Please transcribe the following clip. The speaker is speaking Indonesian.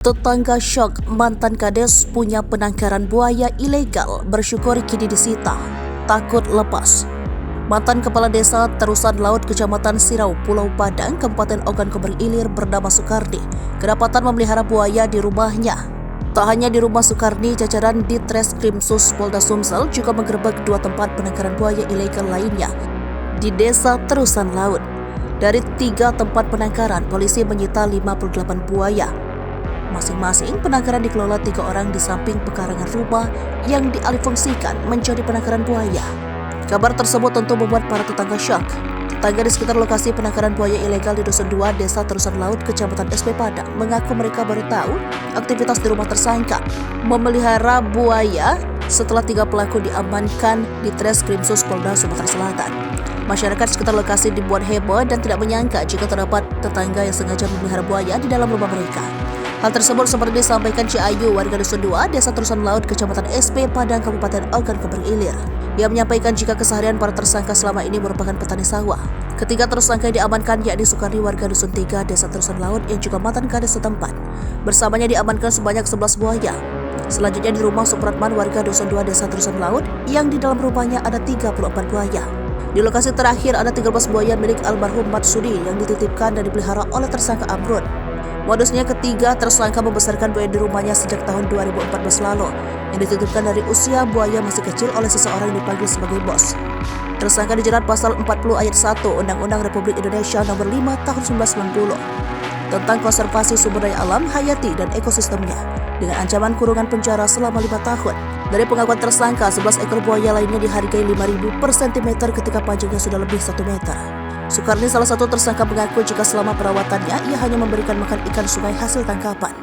Tetangga syok mantan kades punya penangkaran buaya ilegal, bersyukur kini disita, takut lepas. Mantan kepala desa Terusan Laut Kecamatan Sirau, Pulau Padang, Kabupaten Ogan Komering Ilir bernama Sukarni, kedapatan memelihara buaya di rumahnya. Tak hanya di rumah Sukarni, jajaran Ditreskrimsus Polda Sumsel juga menggerebek 2 tempat penangkaran buaya ilegal lainnya di desa Terusan Laut. Dari 3 tempat penangkaran, polisi menyita 58 buaya. Masing-masing penangkaran dikelola 3 orang di samping pekarangan rumah yang dialihfungsikan menjadi penangkaran buaya. Kabar tersebut tentu membuat para tetangga syok. Tetangga di sekitar lokasi penangkaran buaya ilegal di Dusun 2, Desa Terusan Laut, Kecamatan SP Padang, mengaku mereka baru tahu aktivitas di rumah tersangka memelihara buaya setelah 3 pelaku diamankan di Treskrimsus Polda Sumatera Selatan. Masyarakat sekitar lokasi dibuat heboh dan tidak menyangka jika terdapat tetangga yang sengaja memelihara buaya di dalam rumah mereka. Hal tersebut seperti disampaikan Ciayu, warga Dusun 2, Desa Terusan Laut, Kecamatan SP Padang, Kabupaten Ogan Komering Ilir. Ia menyampaikan jika keseharian para tersangka selama ini merupakan petani sawah. Ketiga tersangka yang diamankan yakni Sukarni, warga Dusun 3, Desa Terusan Laut yang juga mantan kades setempat. Bersamanya diamankan sebanyak 11 buaya. Selanjutnya di rumah Supratman, warga Dusun 2, Desa Terusan Laut, yang di dalam rumahnya ada 34 buaya. Di lokasi terakhir ada 13 buaya milik almarhum Matsudi yang dititipkan dan dipelihara oleh tersangka Amrun. Modusnya ketiga tersangka membesarkan buaya di rumahnya sejak tahun 2014 lalu yang dititipkan dari usia buaya masih kecil oleh seseorang yang dipanggil sebagai bos. Tersangka dijerat pasal 40 ayat 1 Undang-Undang Republik Indonesia Nomor 5 Tahun 1990 tentang konservasi sumber daya alam, hayati dan ekosistemnya dengan ancaman kurungan penjara selama 5 tahun. Dari pengakuan tersangka, 11 ekor buaya lainnya dihargai 5.000 per sentimeter ketika panjangnya sudah lebih 1 meter. Sukarni, salah satu tersangka, mengaku jika selama perawatannya ia hanya memberikan makan ikan sungai hasil tangkapan.